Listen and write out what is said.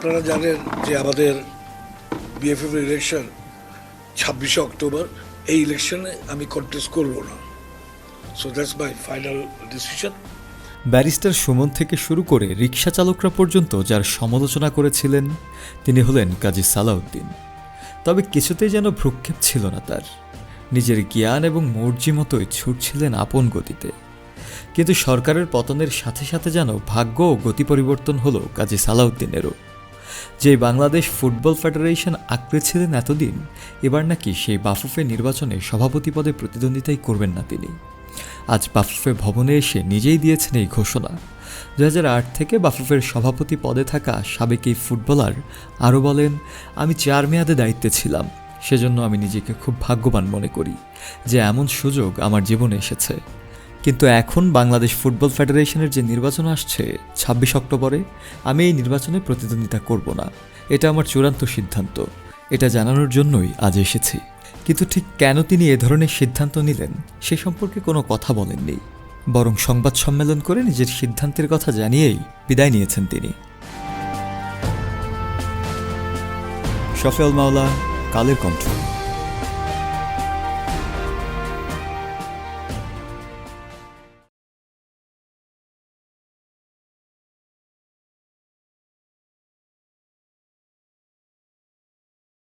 আপনারা জানেন যে আমাদের বিএফএফ ইলেকশন 26শে অক্টোবর। এই ইলেকশনে আমি কন্টেস্ট করব না। So that's my final decision. Barrister Suman থেকে শুরু করে রিকশা চালকরা পর্যন্ত যার সমালোচনা করেছিলেন তিনি হলেন কাজী সালাউদ্দিন। তবে কিছুতেই যেন ভ্রুক্ষেপ ছিল না তার। নিজের জ্ঞান এবং মর্জি মতোই ছুটছিলেন আপন গতিতে। কিন্তু সরকারের পতনের সাথে সাথে যেন ভাগ্য ও গতি পরিবর্তন হলো কাজী সালাউদ্দিনেরও। যে বাংলাদেশ ফুটবল ফেডারেশন আঁকড়ে ছিলেন এতদিন, এবার নাকি সেই বাফুফে নির্বাচনে সভাপতি পদে প্রতিদ্বন্দ্বিতাই করবেন না তিনি। আজ বাফুফে ভবনে এসে নিজেই দিয়েছেন এই ঘোষণা। 2008 থেকে বাফুফের সভাপতি পদে থাকা সাবেক এই ফুটবলার আরও বলেন, আমি 4 মেয়াদে দায়িত্বে ছিলাম, সেজন্য আমি নিজেকে খুব ভাগ্যবান মনে করি যে এমন সুযোগ আমার জীবনে এসেছে। কিন্তু এখন বাংলাদেশ ফুটবল ফেডারেশনের যে নির্বাচন আসছে 26 অক্টোবরে, আমি এই নির্বাচনে প্রতিদ্বন্দ্বিতা করব না। এটা আমার চূড়ান্ত সিদ্ধান্ত। এটা জানানোর জন্যই আজ এসেছি। কিন্তু ঠিক কেন তিনি এ ধরনের সিদ্ধান্ত নিলেন সে সম্পর্কে কোনো কথা বলেননি, বরং সংবাদ সম্মেলন করে নিজের সিদ্ধান্তের কথা জানিয়েই বিদায় নিয়েছেন তিনি। শফিউল মাওলা, কালের কণ্ঠ।